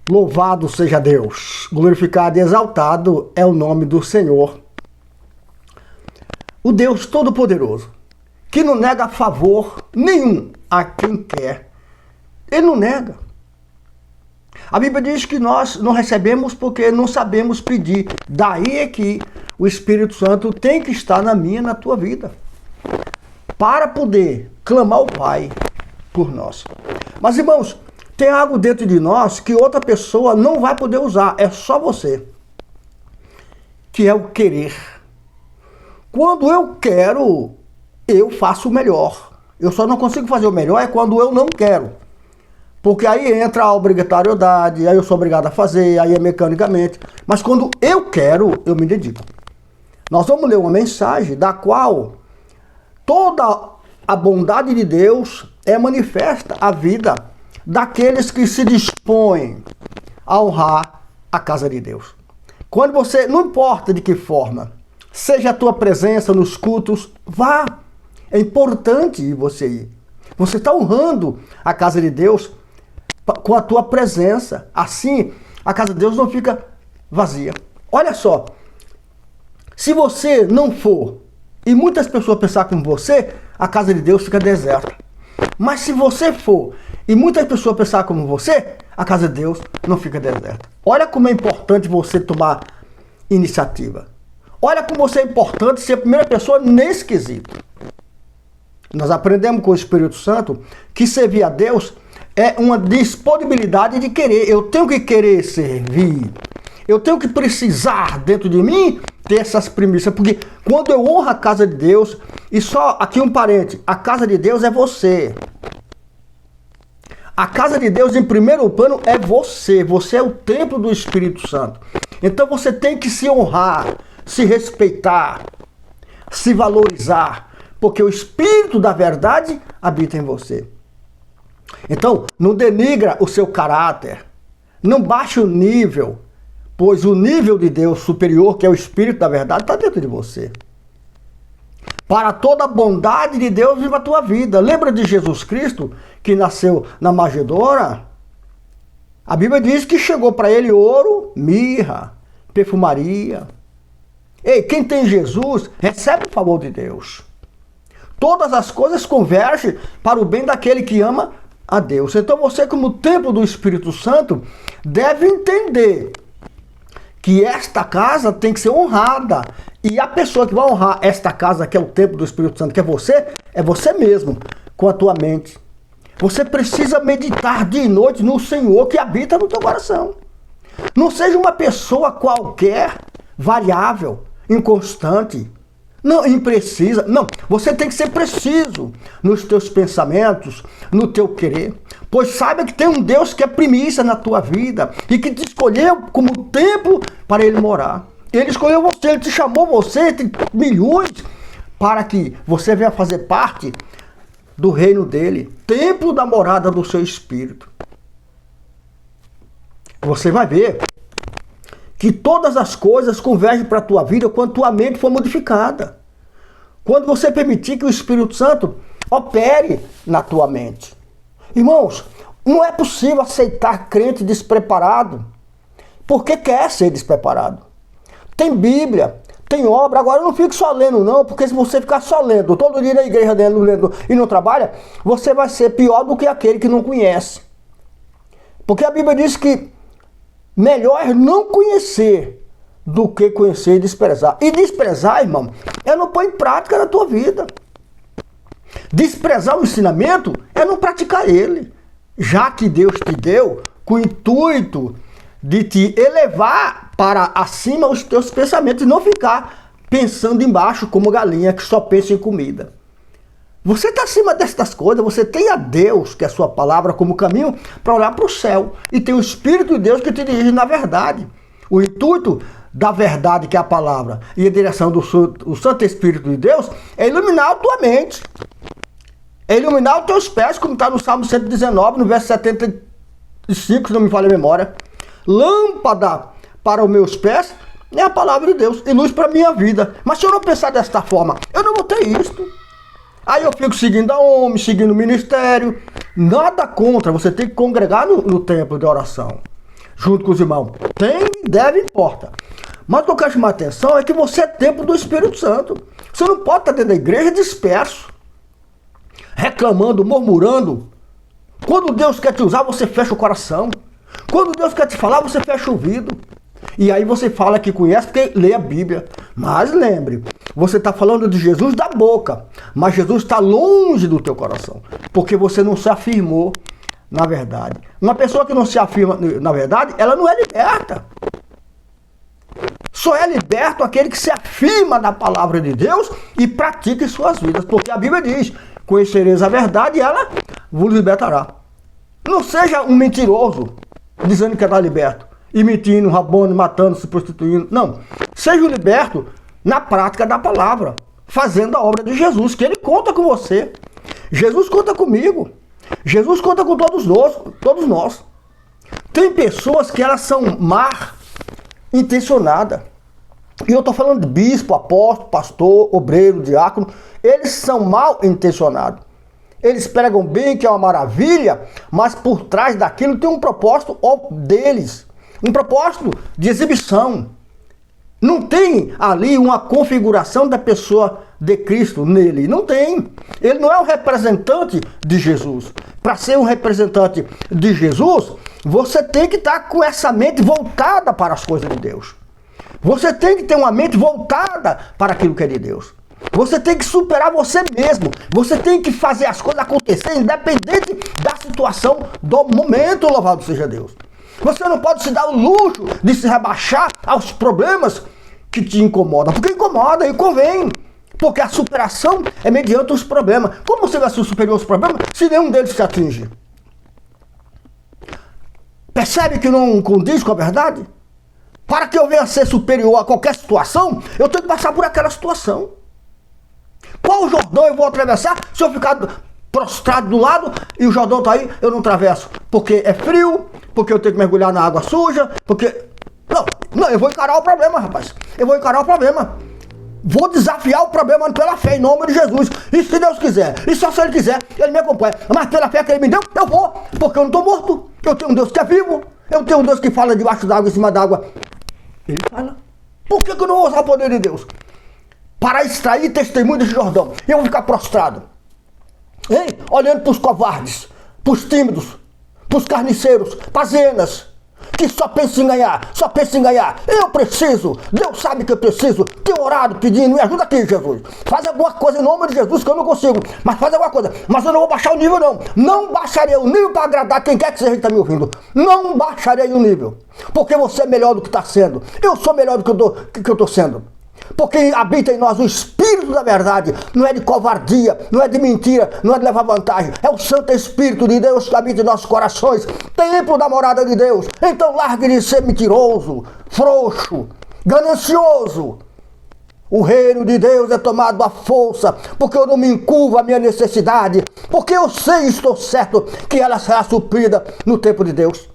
Louvado seja Deus, glorificado e exaltado é o nome do Senhor. O Deus Todo-Poderoso, que não nega favor nenhum a quem quer. Ele não nega. A Bíblia diz que nós não recebemos porque não sabemos pedir. Daí é que o Espírito Santo tem que estar na minha e na tua vida, para poder clamar ao Pai por nós. Mas, irmãos, tem algo dentro de nós que outra pessoa não vai poder usar, é só você. Que é o querer. Quando eu quero, eu faço o melhor. Eu só não consigo fazer o melhor é quando eu não quero. Porque aí entra a obrigatoriedade, aí eu sou obrigado a fazer, aí é mecanicamente. Mas quando eu quero, eu me dedico. Nós vamos ler uma mensagem da qual toda a bondade de Deus é manifesta à vida daqueles que se dispõem a honrar a casa de Deus. Quando você, não importa de que forma, seja a tua presença nos cultos, vá. É importante você ir. Você está honrando a casa de Deus com a tua presença. Assim, a casa de Deus não fica vazia. Olha só, se você não for e muitas pessoas pensar como você, a casa de Deus fica deserta. Mas se você for e muitas pessoas pensar como você, a casa de Deus não fica deserta. Olha como é importante você tomar iniciativa. Olha como você é importante ser a primeira pessoa nesse quesito. Nós aprendemos com o Espírito Santo que servir a Deus é uma disponibilidade de querer. Eu tenho que querer servir. Eu tenho que precisar dentro de mim ter essas premissas. Porque quando eu honro a casa de Deus, e só aqui um parente, a casa de Deus é você. A casa de Deus, em primeiro plano, é você. Você é o templo do Espírito Santo. Então você tem que se honrar, se respeitar, se valorizar. Porque o Espírito da verdade habita em você. Então, não denigra o seu caráter. Não baixe o nível. Pois o nível de Deus superior, que é o Espírito da verdade, está dentro de você. Para toda a bondade de Deus, viva a tua vida. Lembra de Jesus Cristo, que nasceu na manjedoura? A Bíblia diz que chegou para ele ouro, mirra, perfumaria. Ei, quem tem Jesus, recebe o favor de Deus. Todas as coisas convergem para o bem daquele que ama a Deus. Então você, como templo do Espírito Santo, deve entender que esta casa tem que ser honrada. E a pessoa que vai honrar esta casa, que é o templo do Espírito Santo, que é você mesmo, com a tua mente. Você precisa meditar dia e noite no Senhor que habita no teu coração. Não seja uma pessoa qualquer, variável, inconstante, não, imprecisa. Não, você tem que ser preciso nos teus pensamentos, no teu querer. Pois saiba que tem um Deus que é primícia na tua vida e que te escolheu como templo para ele morar. Ele escolheu você, ele te chamou você, tem milhões, para que você venha fazer parte do reino dele, templo da morada do seu Espírito. Você vai ver que todas as coisas convergem para a tua vida quando tua mente for modificada. Quando você permitir que o Espírito Santo opere na tua mente. Irmãos, não é possível aceitar crente despreparado, porque quer ser despreparado. Tem Bíblia, tem obra. Agora não fique só lendo não, porque se você ficar só lendo, todo dia na igreja lendo e não trabalha, você vai ser pior do que aquele que não conhece. Porque a Bíblia diz que melhor é não conhecer do que conhecer e desprezar. E desprezar, irmão, é não pôr em prática na tua vida. Desprezar o ensinamento é não praticar ele. Já que Deus te deu com o intuito de te elevar para acima os teus pensamentos e não ficar pensando embaixo como galinha que só pensa em comida. Você está acima destas coisas, você tem a Deus, que é a sua palavra, como caminho para olhar para o céu. E tem o Espírito de Deus que te dirige na verdade. O intuito da verdade, que é a palavra, e a direção do Santo Espírito de Deus, é iluminar a tua mente. É iluminar os teus pés, como está no Salmo 119, no verso 75, se não me falha a memória. Lâmpada para os meus pés é a palavra de Deus e luz para a minha vida. Mas se eu não pensar desta forma, eu não vou ter isto. Aí eu fico seguindo a homem, seguindo o ministério. Nada contra, você tem que congregar no templo de oração. junto com os irmãos. Tem, deve, importa. Mas o que eu quero chamar a atenção é que você é templo do Espírito Santo. Você não pode estar dentro da igreja disperso, reclamando, murmurando. Quando Deus quer te usar, você fecha o coração. Quando Deus quer te falar, você fecha o ouvido. E aí você fala que conhece porque lê a Bíblia. Mas lembre, você está falando de Jesus da boca, mas Jesus está longe do teu coração, porque você não se afirmou na verdade. Uma pessoa que não se afirma na verdade, ela não é liberta. Só é liberto aquele que se afirma na palavra de Deus e pratica em suas vidas. Porque a Bíblia diz, conhecereis a verdade e ela vos libertará. Não seja um mentiroso, dizendo que está liberto, e mentindo, roubando, matando, se prostituindo. Não. Seja um liberto na prática da palavra, fazendo a obra de Jesus, que ele conta com você. Jesus conta comigo. Jesus conta com todos nós. Tem pessoas que elas são mal intencionadas. E eu estou falando de bispo, apóstolo, pastor, obreiro, diácono. Eles são mal intencionados. Eles pregam bem, que é uma maravilha, mas por trás daquilo tem um propósito deles. Um propósito de exibição. Não tem ali uma configuração da pessoa de Cristo nele. Não tem. Ele não é o representante de Jesus. Para ser um representante de Jesus, você tem que estar com essa mente voltada para as coisas de Deus. Você tem que ter uma mente voltada para aquilo que é de Deus. Você tem que superar você mesmo. Você tem que fazer as coisas acontecerem independente da situação do momento, louvado seja Deus. Você não pode se dar o luxo de se rebaixar aos problemas que te incomodam. Porque incomoda e convém. Porque a superação é mediante os problemas. Como você vai ser superior aos problemas se nenhum deles te atinge? Percebe que não condiz com a verdade? Para que eu venha a ser superior a qualquer situação, eu tenho que passar por aquela situação. Qual Jordão eu vou atravessar se eu ficar prostrado do lado e o Jordão está aí, eu não atravesso? Porque é frio, porque eu tenho que mergulhar na água suja, porque... Não, eu vou encarar o problema, rapaz. Eu vou encarar o problema. Vou desafiar o problema pela fé, em nome de Jesus. E se Deus quiser, e só se Ele quiser, Ele me acompanha. Mas pela fé que Ele me deu, eu vou. Porque eu não estou morto. Eu tenho um Deus que é vivo. Eu tenho um Deus que fala debaixo d'água, em cima d'água. Ele fala. Por que eu não vou usar o poder de Deus? Para extrair testemunho desse Jordão. Eu vou ficar prostrado. Hein? Olhando para os covardes, para os tímidos, para os carniceiros, para as hienas, que só pensam em ganhar, só pensam em ganhar. Eu preciso, Deus sabe que eu preciso. Tenho orado, pedindo, me ajuda aqui, Jesus. Faz alguma coisa em nome de Jesus, que eu não consigo. Mas faz alguma coisa. Mas eu não vou baixar o nível, não. Não baixarei o nível para agradar quem quer que seja que está me ouvindo. Não baixarei o nível. Porque você é melhor do que está sendo. Eu sou melhor do que eu estou sendo. Porque habita em nós o Espírito da verdade. Não é de covardia, não é de mentira, não é de levar vantagem. É o Santo Espírito de Deus que habita em nossos corações. Templo da morada de Deus. Então largue de ser mentiroso, frouxo, ganancioso. O reino de Deus é tomado à força, porque eu não me encurvo à minha necessidade, porque eu sei e estou certo que ela será suprida no tempo de Deus.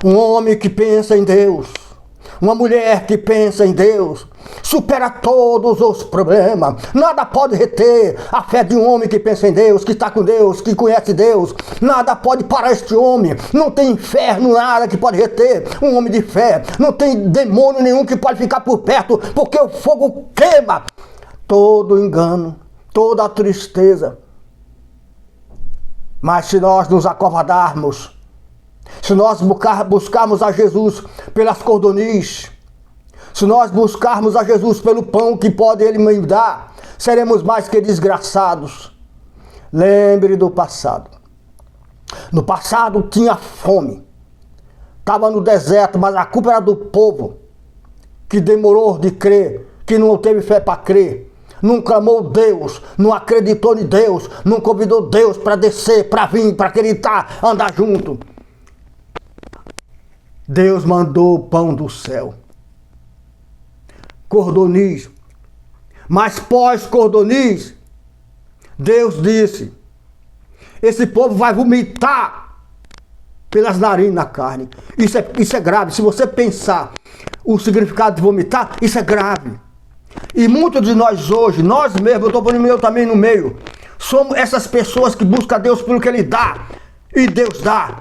Um homem que pensa em Deus, uma mulher que pensa em Deus, supera todos os problemas. Nada pode reter a fé de um homem que pensa em Deus, que está com Deus, que conhece Deus. Nada pode parar este homem. Não tem inferno, nada que pode reter um homem de fé. Não tem demônio nenhum que pode ficar por perto, porque o fogo queima todo engano, toda a tristeza. Mas se nós nos acovardarmos, se nós buscarmos a Jesus pelas cordonis, se nós buscarmos a Jesus pelo pão que pode Ele me dar, seremos mais que desgraçados. Lembre do passado. No passado tinha fome. Estava no deserto, mas a culpa era do povo, que demorou de crer, que não teve fé para crer. Não clamou Deus, não acreditou em Deus, não convidou Deus para descer, para vir, para acreditar, andar junto. Deus mandou o pão do céu. Cordonis. Mas pós-cordonis, Deus disse, esse povo vai vomitar pelas narinas na carne. Isso é grave. Se você pensar o significado de vomitar, isso é grave. E muitos de nós hoje, nós mesmos, eu estou pondo eu também no meio, somos essas pessoas que buscam Deus pelo que Ele dá. E Deus dá.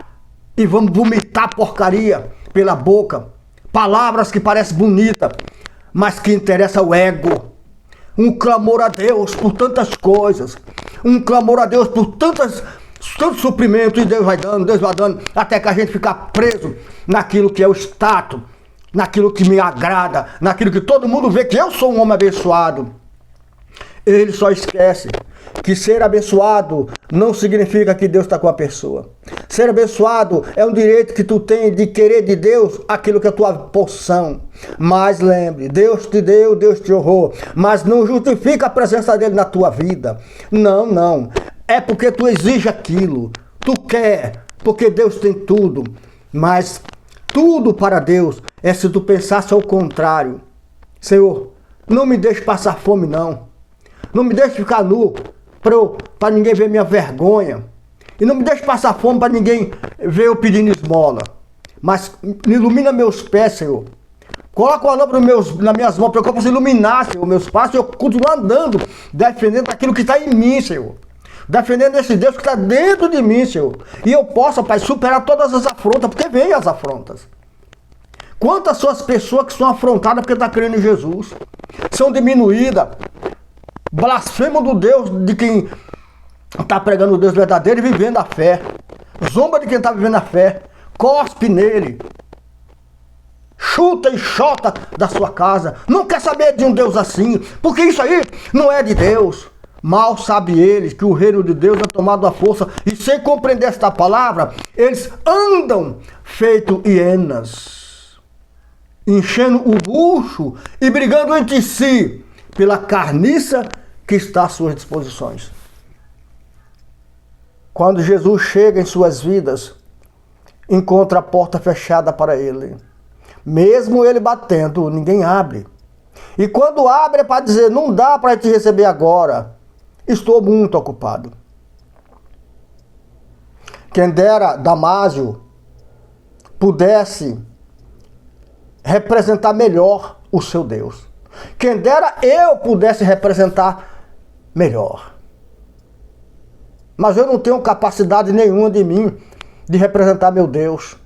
e vamos vomitar porcaria pela boca. Palavras que parecem bonitas, mas que interessa o ego. Um clamor a Deus por tantas coisas. Um clamor a Deus por tanto suprimento, e Deus vai dando, até que a gente fica preso naquilo que é o status, naquilo que me agrada, naquilo que todo mundo vê que eu sou um homem abençoado. Ele só esquece que ser abençoado não significa que Deus está com a pessoa. Ser abençoado é um direito que tu tem de querer de Deus aquilo que é a tua porção. Mas lembre, Deus te deu, Deus te honrou, mas não justifica a presença dele na tua vida. Não, não. É porque tu exige aquilo. Tu quer, porque Deus tem tudo. Mas tudo para Deus é se tu pensasse ao contrário. Senhor, não me deixe passar fome, não. Não me deixe ficar nu para ninguém ver minha vergonha. E não me deixe passar fome para ninguém ver eu pedindo esmola. Mas ilumina meus pés, Senhor. Coloca uma lâmpada nas minhas mãos para que eu possa iluminar, Senhor, meus passos. E eu continuo andando, defendendo aquilo que está em mim, Senhor. Defendendo esse Deus que está dentro de mim, Senhor. E eu possa, Pai, superar todas as afrontas, porque vem as afrontas. Quantas são as pessoas que são afrontadas porque estão crendo em Jesus? São diminuídas. Blasfemam do Deus de quem está pregando o Deus verdadeiro e vivendo a fé. Zomba de quem está vivendo a fé. Cospe nele. Chuta e chota da sua casa. Não quer saber de um Deus assim, porque isso aí não é de Deus. Mal sabe eles que o reino de Deus é tomado à força, e sem compreender esta palavra, eles andam feito hienas, enchendo o bucho e brigando entre si pela carniça que está às suas disposições. Quando Jesus chega em suas vidas, encontra a porta fechada para ele. Mesmo ele batendo, ninguém abre. E quando abre é para dizer, não dá para te receber agora. Estou muito ocupado. Quem dera Damásio pudesse representar melhor o seu Deus. Quem dera eu pudesse representar melhor. Mas eu não tenho capacidade nenhuma de mim de representar meu Deus.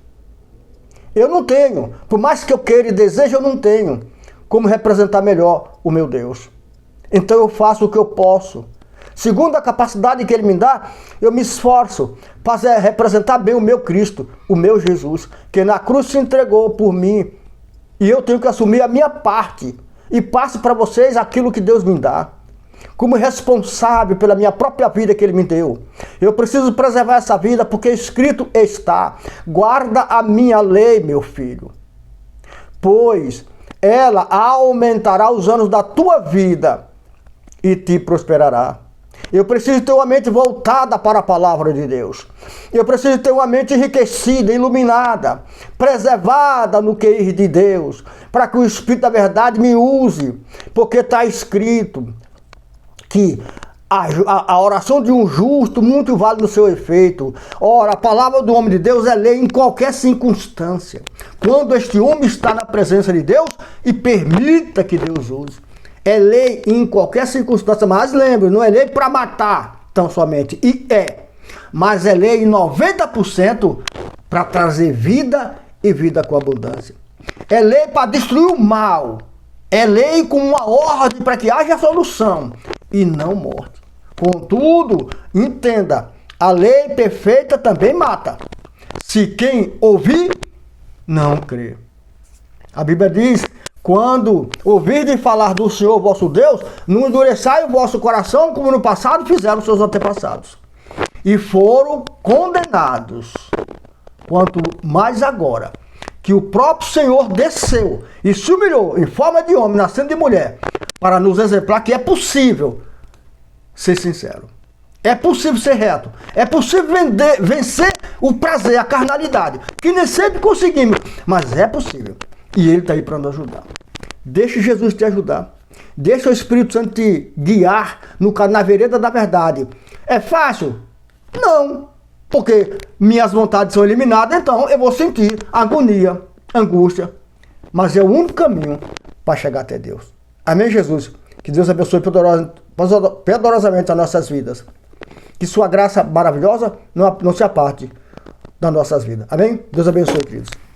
Eu não tenho. Por mais que eu queira e deseje, eu não tenho como representar melhor o meu Deus. Então eu faço o que eu posso. Segundo a capacidade que Ele me dá, eu me esforço para representar bem o meu Cristo, o meu Jesus, que na cruz se entregou por mim. E eu tenho que assumir a minha parte. E passo para vocês aquilo que Deus me dá. Como responsável pela minha própria vida que Ele me deu. Eu preciso preservar essa vida porque escrito está. Guarda a minha lei, meu filho. Pois ela aumentará os anos da tua vida e te prosperará. Eu preciso ter uma mente voltada para a palavra de Deus. Eu preciso ter uma mente enriquecida, iluminada, preservada no querer de Deus, para que o Espírito da verdade me use, porque está escrito que a oração de um justo muito vale no seu efeito. Ora, a palavra do homem de Deus é lei em qualquer circunstância. Quando este homem está na presença de Deus e permita que Deus use. É lei em qualquer circunstância, mas lembre, não é lei para matar tão somente, e mas é lei em 90% para trazer vida e vida com abundância. É lei para destruir o mal, é lei com uma ordem para que haja solução e não morte. Contudo, entenda, a lei perfeita também mata, se quem ouvir não crê. A Bíblia diz: quando ouvirem falar do Senhor vosso Deus, não endureçai o vosso coração, como no passado fizeram seus antepassados, e foram condenados. Quanto mais agora, que o próprio Senhor desceu e se humilhou em forma de homem, nascendo de mulher, para nos exemplar que é possível ser sincero. É possível ser reto. É possível vencer o prazer, a carnalidade, que nem sempre conseguimos, mas é possível. E Ele está aí para nos ajudar. Deixe Jesus te ajudar. Deixe o Espírito Santo te guiar na vereda da verdade. É fácil? Não. Porque minhas vontades são eliminadas, então eu vou sentir agonia, angústia. Mas é o único caminho para chegar até Deus. Amém, Jesus? Que Deus abençoe poderosamente as nossas vidas. Que sua graça maravilhosa não se aparte das nossas vidas. Amém? Deus abençoe, queridos.